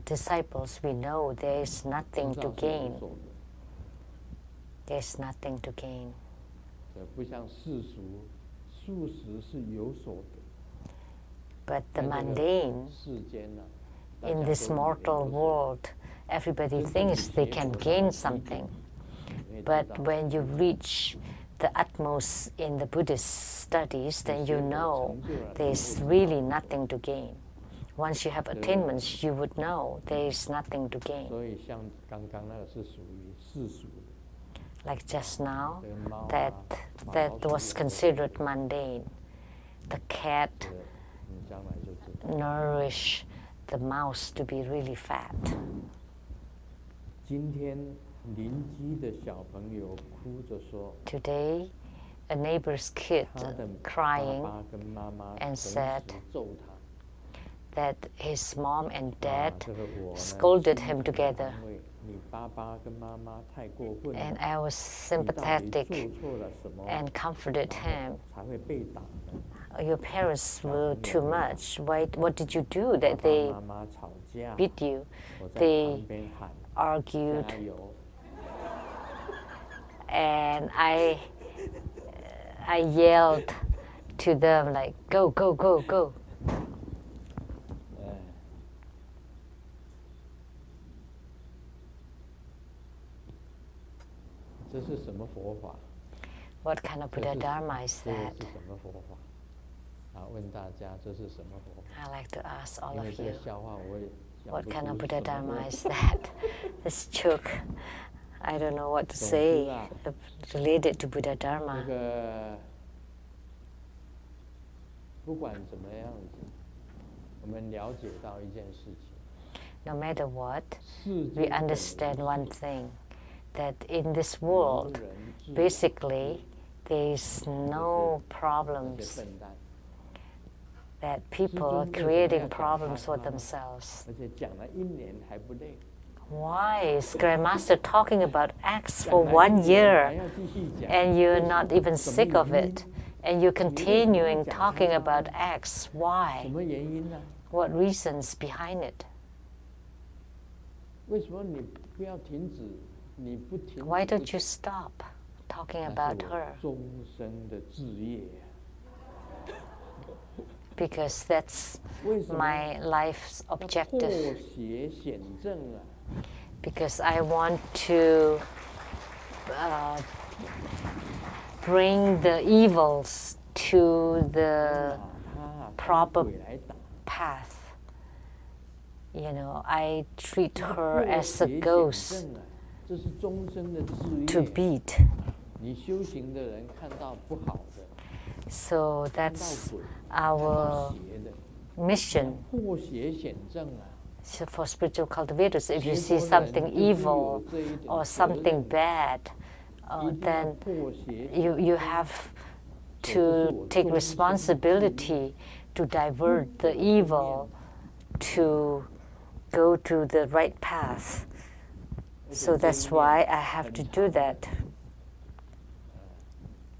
disciples, we know there is nothing 知 to 道是无 gain. 所得。 There's nothing to gain. 不像世俗，素食是有所得。 But the 在这个 mundane, 世间呢， in this mortal world, everybody thinks they can gain something. But when you reach the utmost in the Buddhist studies, then you know there's really nothing to gain. Once you have attainments, you would know there's nothing to gain. 所以像刚刚那个是属于世俗的， Like just now, 这个猫 that 马 that 老鼠 was 有 considered mundane. The cat 你将来就知道。 nourished the mouse to be really fat. 今天邻居的小朋友哭着说， Today, a neighbor's kid 他的爸 crying 爸跟妈妈 and 同时 said 揍他。 that his mom and dad 这个我呢 scolded 心 him 疼地 together. 安慰你爸爸跟妈妈太过分了， And I was 你到底 sympathetic 做错了什么， and comforted him. 才会被打的？ Your parents were too much. What did you do 爸 that 爸 they 妈妈吵架， beat you? 我在 They 旁边喊 argued, 加油， and I yelled to them like, "Go, go, go, go!" 这是什么佛法？ What kind of Buddha Dharma is 这 that? 是什么佛法？啊，问大家这是什么佛法？ I like to ask all 因为 of 这个 you, 笑话我也讲 what 不 kind of 出 Buddha 什么 Dharma 佛 is that? This joke, I don't know what to say related to Buddha 这 Dharma. 个不管怎么样子，我们了解到一件事情， No matter what, 世 we 间的 understand 人 one thing, that in this 无 world, 人治 basically, there's no 这些 problems 笨蛋， that people are creating problems for themselves. 而且讲了1年还不累， Why is Grandmaster talking about acts 讲 for 了 1 1年 year 还要继续讲， and you're 为什 not 么 even 什么 sick of 原因 it? And you're continuing talking about acts. 什 Why? 么原因呢？ What reasons behind it? 为什么你不要停止？你不停止 Why don't you stop talking 那 about 是我 her? 终生的志业。 Because that's 为什么 my life's 要破 objective. 邪显正啊？ Because I want to bring the evils to the 他 proper 鬼来打， path. You know, I treat 破 her as 邪 a 显 ghost 正啊，这是终生的 to 志业。 beat. 你修行的人看到不好的， So 看到 that's 鬼，看到 our 邪的， mission 破邪显正啊。 so for spiritual cultivators. If you 学 see 佛人 something 就是有 evil 这一点 or 责 something 任 bad, 一定要 then 破邪 you have to take responsibility to divert the evil to go to the right path. So that's why I have to do that.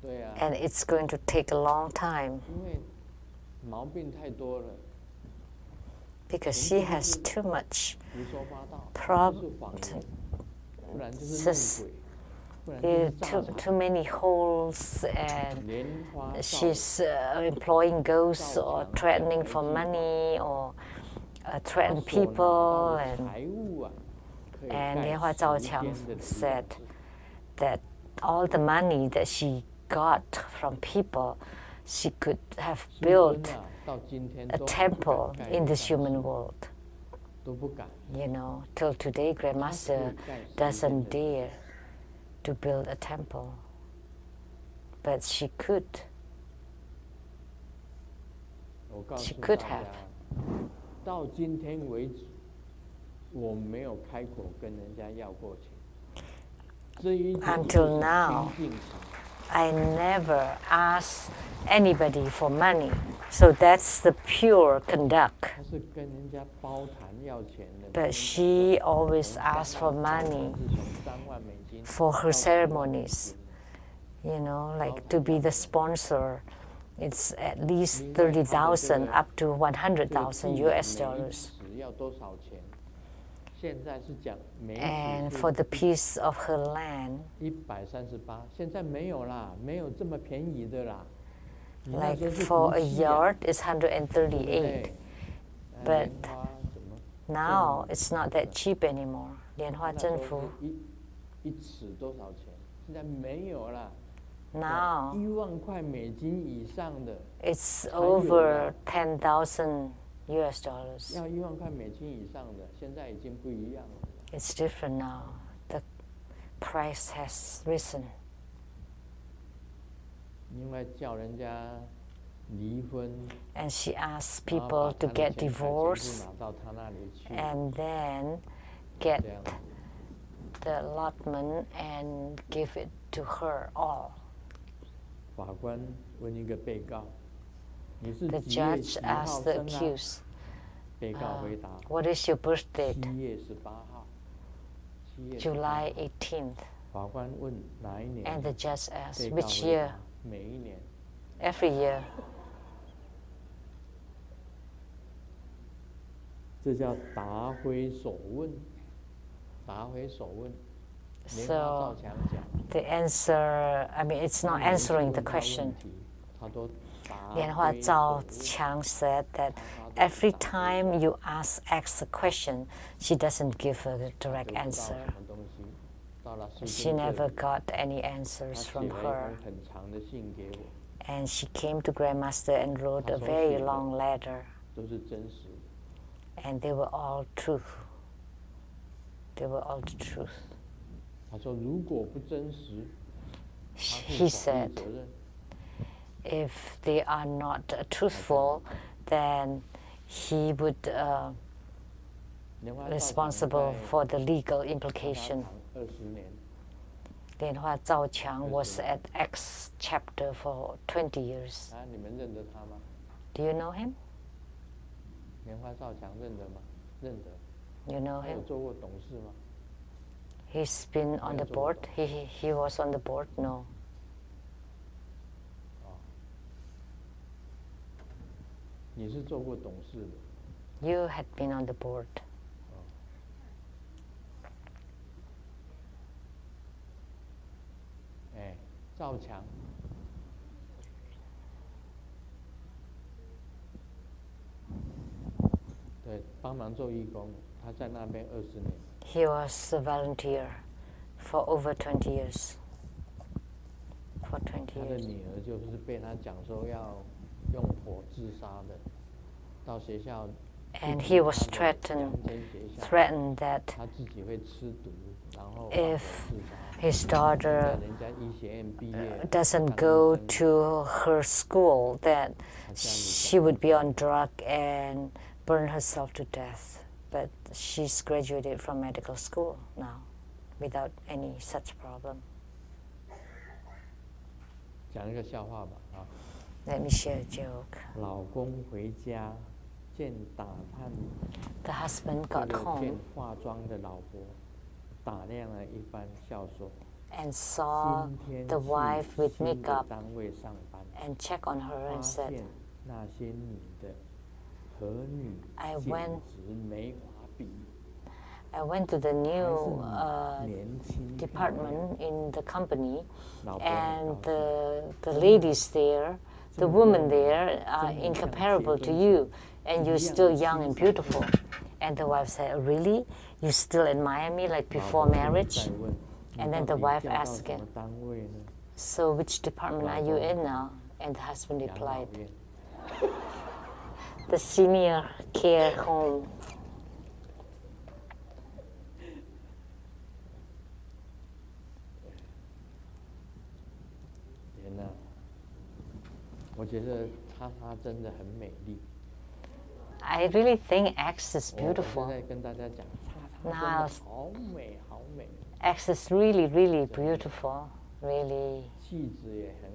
对啊， And it's going to take a long time 因为毛病太多了， because she has too much 胡说八道， Prob- 就是谎言，不然就是 just- 弄鬼。too many holes, and she's employing ghosts or threatening for money or threaten people. And 莲花照墙 said that all the money that she got from people, she could have built a temple in this human world. You know, till today, Grandmaster doesn't dare to build a temple, but she could. She could have. 到今天为止，我没有开口跟人家要过钱。Until now, I never asked anybody for money. So that's the pure conduct. But she always asks for money for her ceremonies. You know, like to be the sponsor, it's at least 30,000 up to 100,000 US dollars. And for the piece of her land, like for a yard, it's 138. But now it's not that cheap anymore. 莲花政府 now it's over 10,000 US dollars. It's different now. The price has risen. And she asks people to get divorced and then get the allotment and give it to her all. The judge asked the accused, what is your birth date? July 18th. And the judge asked, which year? Every year. So the answer, I mean, it's not answering the question. 莲花照墙 said that every time you ask a question, she doesn't give a direct answer. She never got any answers from her. And she came to Grandmaster and wrote a very long letter. And they were all truth. They were all the truth. He said, if they are not truthful, then he would be responsible for the legal implication. 莲花照墙 was at X chapter for 20 years. Do you know him? 莲花照墙认得吗？认得。 You know him? 有做过董事吗？ He's been on the board. He was on the board. No. 你是做过董事的。You had been on the board. 哎，照墙。对，帮忙做义工，他在那边20年。He was a volunteer for over 20 years. For 20 years. 他的女儿就是被他讲说要用火自杀的，到学校。And he was threatened that if his daughter doesn't go to her school, that she would be on drug and burn herself to death. But she's graduated from medical school now without any such problem. 讲一个笑话吧，啊。Let me share a joke. 老公回家。 The husband got home and saw the wife with makeup and checked on her and said, I went to the new department in the company, and the ladies there, the women there are incomparable to you, and you're still young and beautiful. And the wife said, "Oh, really? You still admire me like before marriage?" And then the wife asked again, "So which department are you in now?" And the husband replied, "The senior care home." 天哪！我觉得她真的很美丽。 I really think X is 我 beautiful. 在跟大家讲，她 Now 真的好美，好美， X is really, really beautiful. Really, 气质也很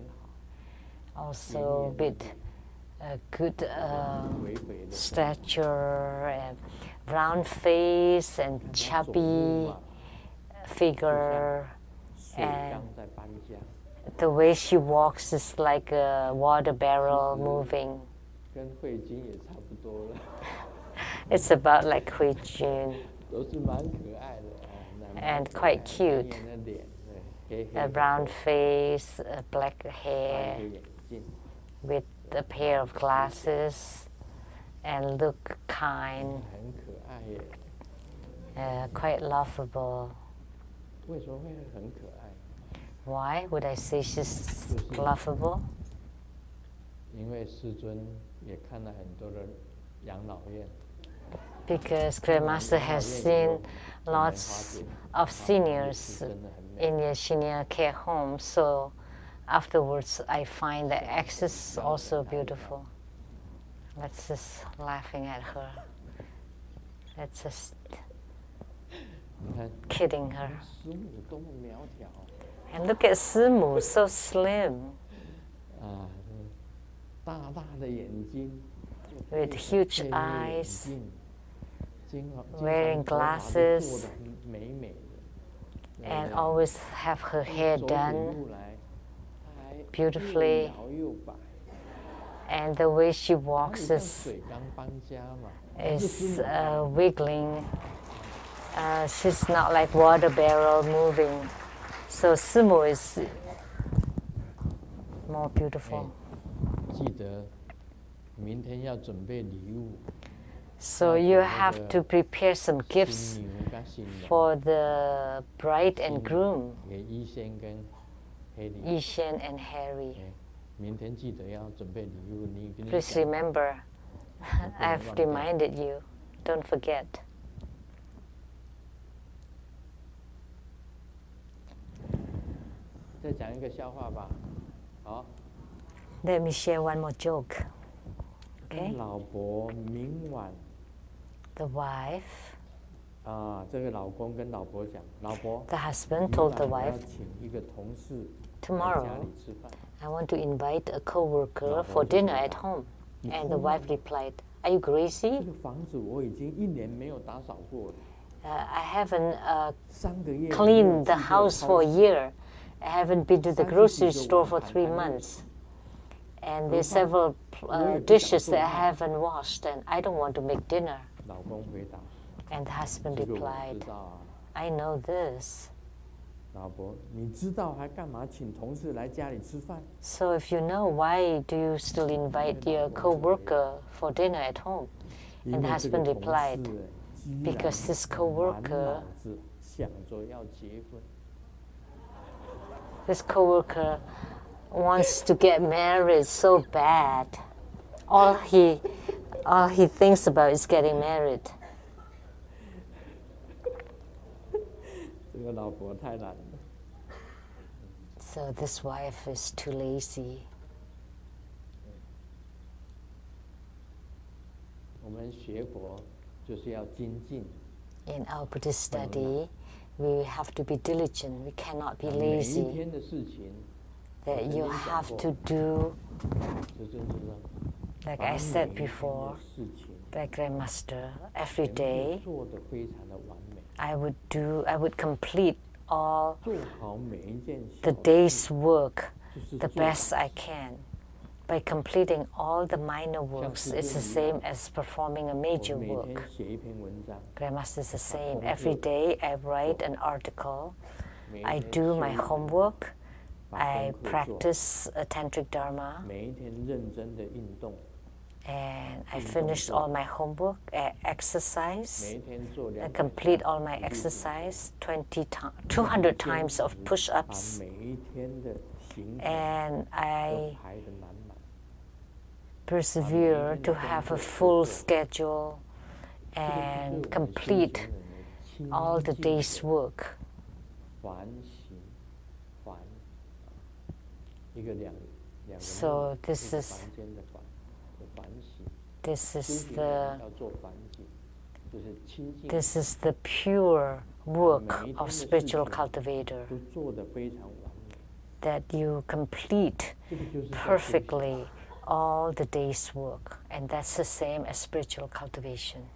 好， also with a good 肥肥的， stature and round face and chubby figure, 水 and 缸在搬家， the way she walks is like a water barrel moving. 跟慧晶也差不多了， It's about like Hui Jun, 都是蛮可爱的， and quite cute. 圆圆的脸，对，黑黑 A 的 round face, black 白 hair, 的眼镜， with a pair of glasses, and look kind, 很可爱耶。 quite lovable. 为什么会很可爱？ Why would I say she's lovable? 因为师尊也看了很多的养老院， Because Grandmaster has seen lots of seniors 真的很美。 in the senior care home, so afterwards I find that X is also beautiful. Let's just laughing at her. Let's just 你看 kidding her. 师母多么苗条 And look at Simu, so slim, 啊，大大的眼睛 with huge 配 eyes, 眼镜经常 wearing 头发都 glasses 做得很美美的， and always have her hair 走起 done 路来还 beautifully. 又摇又摆， and the way she 哪里 walks 像 is 水缸搬家嘛？还是 is 师母 wiggling. She's not like water barrel moving. So Simu is more beautiful. 记得明天要准备礼物， So you have to prepare some 新 gifts 娘跟新郎 for the bride and groom, 给一仙跟黑梨。 Yishan and Harry. 明天记得要准备礼物，你跟你 Please 讲 remember, I've reminded you. Don't forget. 再讲一个笑话吧。好， Let me share one more joke. 跟 Okay? 老婆明晚 The wife, 这个老公跟老婆讲，老婆， the husband 明 told the 晚我要 wife, 请一个同事来 tomorrow 家里吃饭。 I want to invite a coworker for dinner at home. And the wife replied, "Are you 这 crazy? 个房子我已经1年没有打扫过了， I haven't 3个月 cleaned the house for a year. I haven't been to the grocery store for 3 months. And there's several dishes that I haven't washed, and I don't want to make dinner." 老公回答， And the husband 这个我知 replied, 道啊。 "I know this. 老婆，你知道还干嘛请同事来家里吃饭？ So if you know, why do you still invite your coworker for dinner at home?" 因 And the 为这个 husband 同 replied, 事居然 "Because this 满 coworker, 脑子想着要结婚。 this coworker wants to get married so bad. All he thinks about is getting married." 这个老婆太懒了。 So this wife is too lazy. 我们学佛就是要精进， In our Buddhist study, we have to be diligent. We cannot be 每一 lazy. 天的事情， That you have to do, 这就是说， like 把 I 每 said 一天 before, 的事情 by Grandmaster, every 全部 day 做得非常的完美， I would complete all 做好每一件小 the 的 day's work 就是 the 做好 best I can. By completing all the minor works, it's the same as performing a major work. Grandmaster is the same. Every day I write an article, I do my homework, I practice a tantric dharma, and I finish all my homework, exercise, I complete all my exercise, 200 times of push-ups, and I persevere to have a full schedule and complete all the day's work. So this is the pure work of spiritual cultivator, that you complete perfectly all the day's work, and that's the same as spiritual cultivation.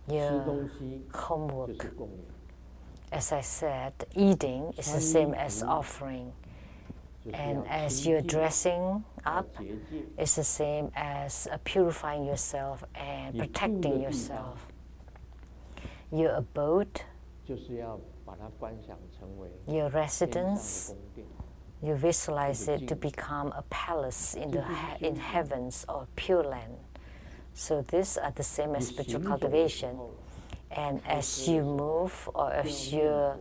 Your homework, as I said, eating is the same as offering, and as you're dressing up, it's the same as purifying yourself and protecting yourself. Your abode, your residence, you visualize it to become a palace in heavens or pure land. So these are the same as spiritual cultivation. And as you move, or as you're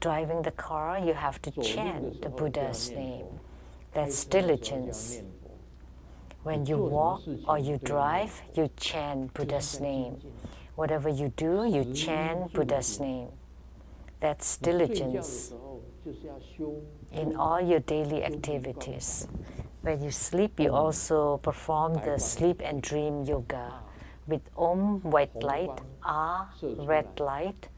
driving the car, you have to chant the Buddha's name. That's diligence. When you walk or you drive, you chant Buddha's name. Whatever you do, you chant Buddha's name. That's diligence in all your daily activities. When you sleep, you also perform the sleep and dream yoga with Om, white light, Ah, red light,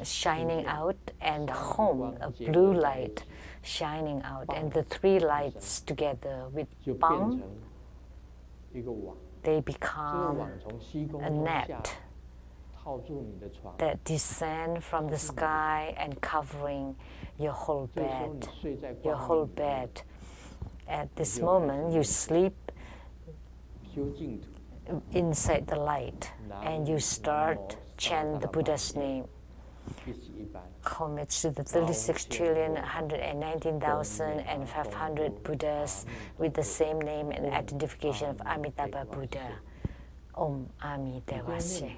shining out, and Hom, a blue light shining out, and the three lights together with Bang, they become a net that descend from the sky and covering your whole bed. Your whole bed. At this moment, you sleep inside the light, and you start chant the Buddha's name. Homage to the 36,119,500 Buddhas with the same name and identification of Amitabha Buddha. Om Ami Devashe.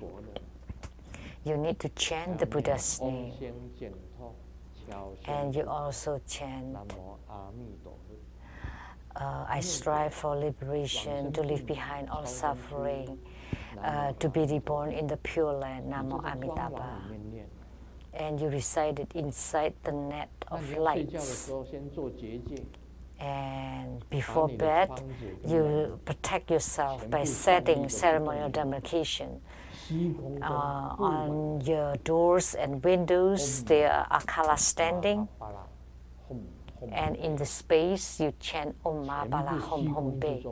You need to chant the Buddha's name. And you also chant, I strive for liberation, to leave behind all suffering, to be reborn in the pure land, Namo Amitabha. And you recite it inside the net of lights. And before bed, you protect yourself by setting ceremonial demarcation. On your doors and windows, there are akala standing. And in the space, you chant Om Mahabala Hom Hom Be.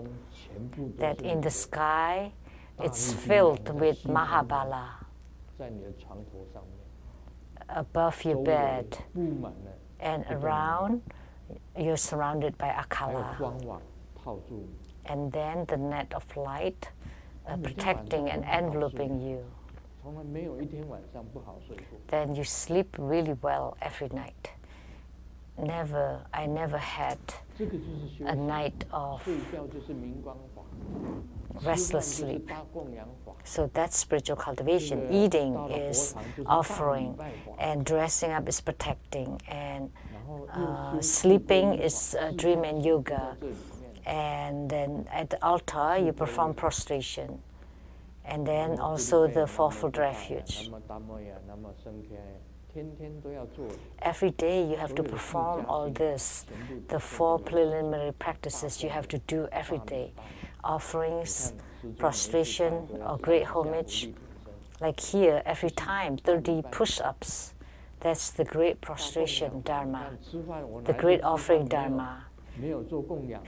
That in the sky, it's filled with Mahabala. Above your bed and around, you're surrounded by akala. And then the net of light protecting and enveloping you. Then you sleep really well every night. I never had a night of restless sleep. So that's spiritual cultivation. Eating is offering, and dressing up is protecting, and sleeping is dream and yoga. And then at the altar, you perform prostration. And then also the fourfold refuge. Every day you have to perform all this. The 4 preliminary practices you have to do every day. Offerings, prostration, or great homage. Like here, every time, 30 push-ups. That's the great prostration dharma, the great offering dharma.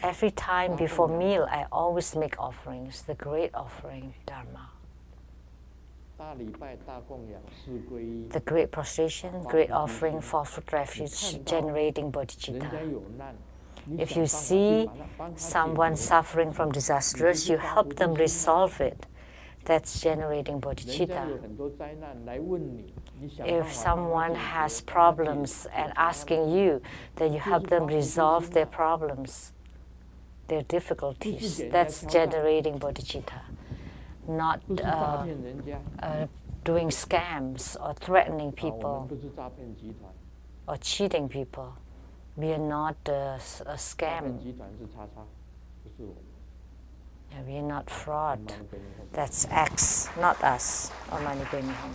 Every time before meal, I always make offerings, the great offering dharma. The great prostration, great offering, four-foot refuge, generating bodhicitta. If you see someone suffering from disasters, you help them resolve it. That's generating bodhicitta. If someone has problems and asking you, then you help them resolve their problems, their difficulties. That's generating bodhicitta. Not doing scams or threatening people or cheating people. We are not a scam. We are not fraud. That's X, not us. Om Mani Padme Hum.